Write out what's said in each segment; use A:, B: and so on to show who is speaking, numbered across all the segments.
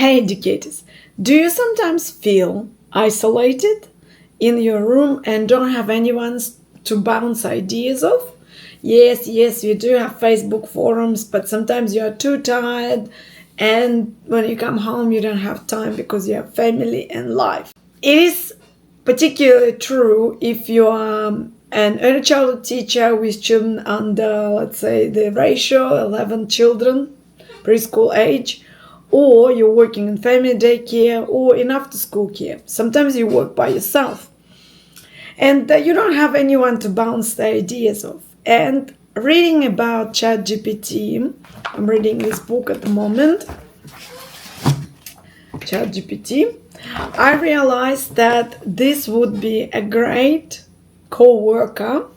A: Hey educators, do you sometimes feel isolated in your room and don't have anyone to bounce ideas off? Yes, you do have Facebook forums, but sometimes you are too tired, and when you come home, you don't have time because you have family and life. It is particularly true if you are an early childhood teacher with children under, let's say, the ratio 11 children, preschool age, or you're working in family daycare or in after school care. Sometimes you work by yourself and you don't have anyone to bounce the ideas off. And reading about ChatGPT, I'm reading this book at the moment, ChatGPT, I realized that this would be a great co-worker,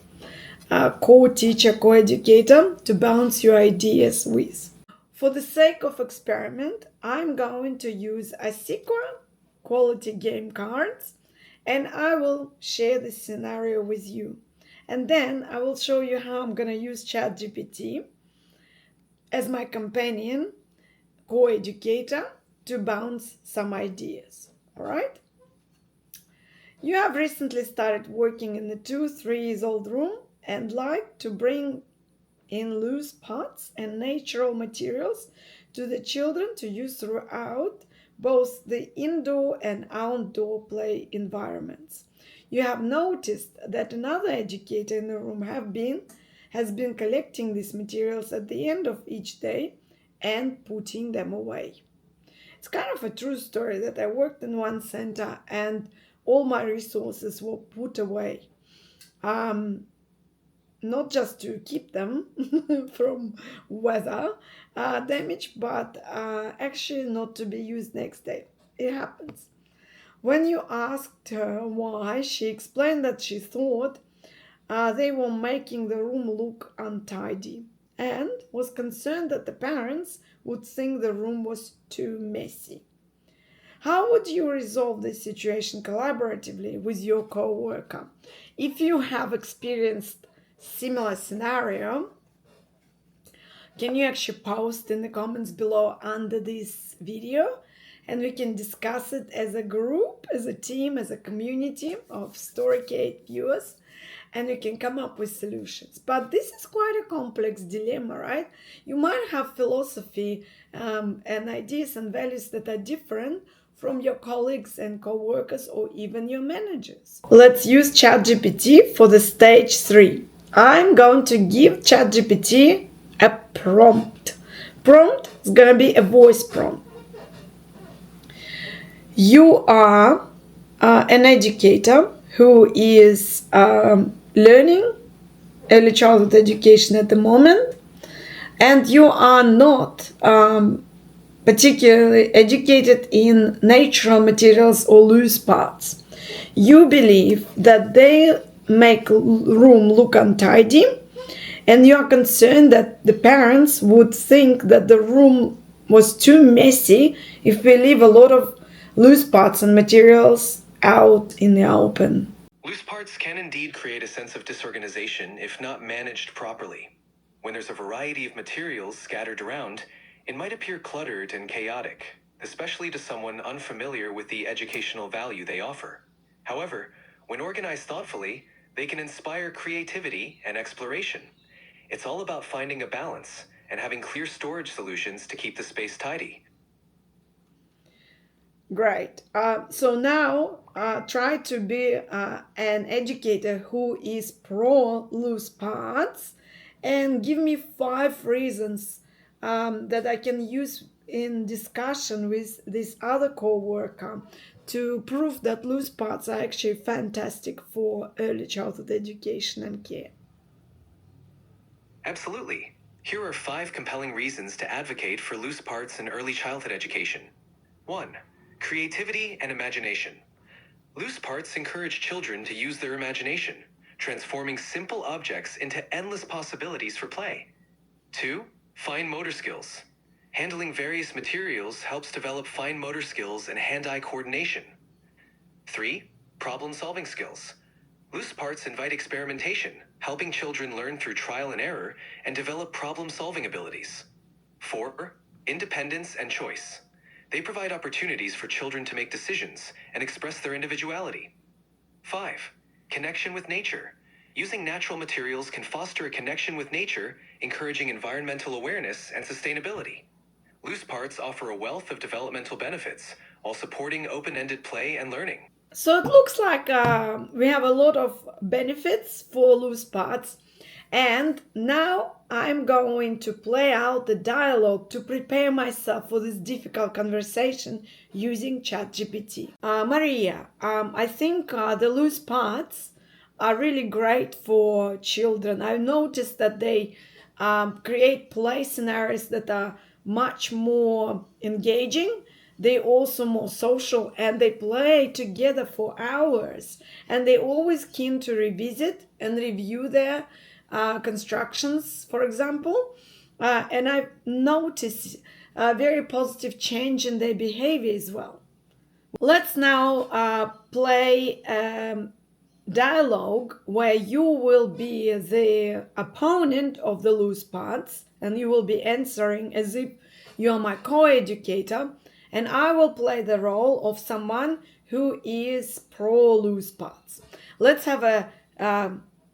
A: co-teacher, co-educator to bounce your ideas with. For the sake of experiment, I'm going to use a secret quality game cards and I will share this scenario with you. And then I will show you how I'm going to use ChatGPT as my companion, co-educator, to bounce some ideas. All right? You have recently started working in the 2-3 years old room and like to bring in loose pots and natural materials to the children to use throughout both the indoor and outdoor play environments. You have noticed that another educator in the room has been collecting these materials at the end of each day and putting them away. It's kind of a true story that I worked in one center and all my resources were put away. Not just to keep them from weather damage, but actually not to be used next day. It happens. When you asked her why, she explained that she thought they were making the room look untidy and was concerned that the parents would think the room was too messy. How would you resolve this situation collaboratively with your coworker? If you have experienced similar scenario, can you actually post in the comments below under this video and we can discuss it as a group, as a team, as a community of Storykate viewers, and we can come up with solutions. But this is quite a complex dilemma, right? You might have philosophy and ideas and values that are different from your colleagues and co-workers or even your managers. Let's use ChatGPT for the stage 3. I'm going to give ChatGPT a prompt. Prompt is going to be a voice prompt. You are an educator who is learning early childhood education at the moment, and you are not particularly educated in natural materials or loose parts. You believe that they make room look untidy, and you are concerned that the parents would think that the room was too messy if we leave a lot of loose parts and materials out in the open.
B: Loose parts can indeed create a sense of disorganization if not managed properly. When there's a variety of materials scattered around, it might appear cluttered and chaotic, especially to someone unfamiliar with the educational value they offer. However, when organized thoughtfully, they can inspire creativity and exploration. It's all about finding a balance and having clear storage solutions to keep the space tidy.
A: Great. So now try to be an educator who is pro loose parts and give me 5 reasons that I can use in discussion with this other co-worker to prove that loose parts are actually fantastic for early childhood education and care.
B: Absolutely. Here are 5 compelling reasons to advocate for loose parts in early childhood education. 1. Creativity and imagination. Loose parts encourage children to use their imagination, transforming simple objects into endless possibilities for play. 2. Fine motor skills. Handling various materials helps develop fine motor skills and hand-eye coordination. 3. Problem-solving skills. Loose parts invite experimentation, helping children learn through trial and error and develop problem-solving abilities. 4. Independence and choice. They provide opportunities for children to make decisions and express their individuality. 5. Connection with nature. Using natural materials can foster a connection with nature, encouraging environmental awareness and sustainability. Loose parts offer a wealth of developmental benefits while supporting open-ended play and learning.
A: So it looks like we have a lot of benefits for loose parts. And now I'm going to play out the dialogue to prepare myself for this difficult conversation using ChatGPT. Maria, I think the loose parts are really great for children. I've noticed that they create play scenarios that are much more engaging. They also more social and they play together for hours, and they always keen to revisit and review their constructions, for example. And I've noticed a very positive change in their behavior as well. Let's now play dialogue where you will be the opponent of the loose parts and you will be answering as if you're my co-educator, and I will play the role of someone who is pro loose parts. Let's have a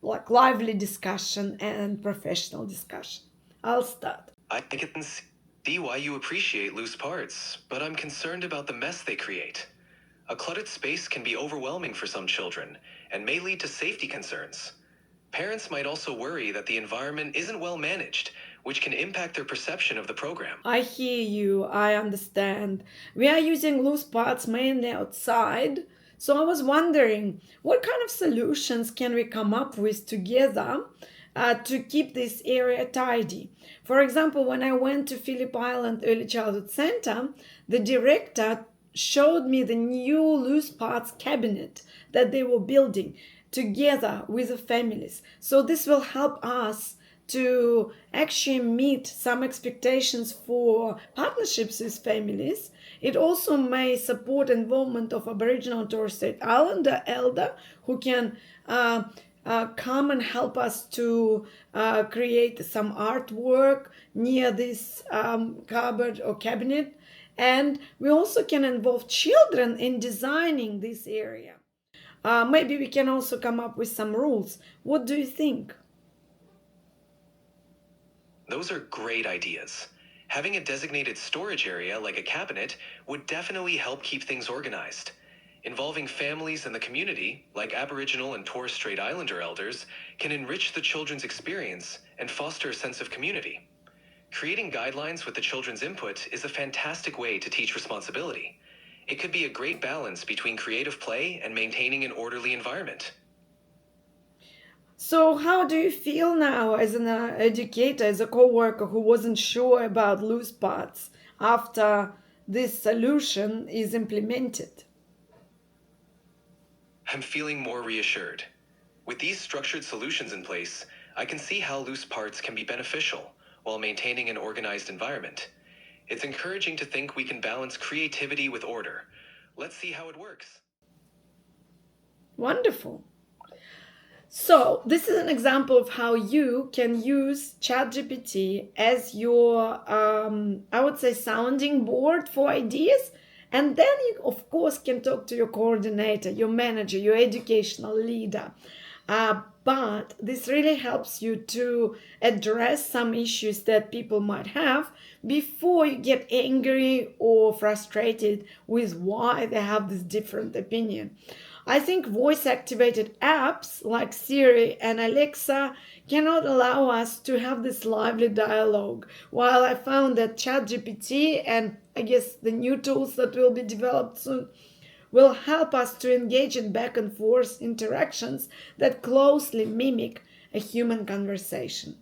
A: lively discussion and professional discussion. I'll start.
B: I can see why you appreciate loose parts, but I'm concerned about the mess they create. A cluttered space can be overwhelming for some children and may lead to safety concerns. Parents might also worry that the environment isn't well managed, which can impact their perception of the program.
A: I hear you, I understand. We are using loose parts mainly outside, so I was wondering what kind of solutions can we come up with together to keep this area tidy. For example, when I went to Phillip Island Early Childhood Center, the director showed me the new loose parts cabinet that they were building together with the families. So this will help us to actually meet some expectations for partnerships with families. It also may support involvement of Aboriginal and Torres Strait Islander elder who can come and help us to create some artwork near this cupboard or cabinet. And we also can involve children in designing this area. Maybe we can also come up with some rules. What do you think?
B: Those are great ideas. Having a designated storage area like a cabinet would definitely help keep things organized. Involving families and the community, like Aboriginal and Torres Strait Islander elders, can enrich the children's experience and foster a sense of community. Creating guidelines with the children's input is a fantastic way to teach responsibility. It could be a great balance between creative play and maintaining an orderly environment.
A: So how do you feel now as an educator, as a co-worker who wasn't sure about loose parts after this solution is implemented?
B: I'm feeling more reassured. With these structured solutions in place, I can see how loose parts can be beneficial while maintaining an organized environment. It's encouraging to think we can balance creativity with order. Let's see how it works.
A: Wonderful. So this is an example of how you can use ChatGPT as your, I would say, sounding board for ideas. And then you, of course, can talk to your coordinator, your manager, your educational leader. But this really helps you to address some issues that people might have before you get angry or frustrated with why they have this different opinion. I think voice-activated apps like Siri and Alexa cannot allow us to have this lively dialogue, while I found that ChatGPT and I guess the new tools that will be developed soon will help us to engage in back and forth interactions that closely mimic a human conversation.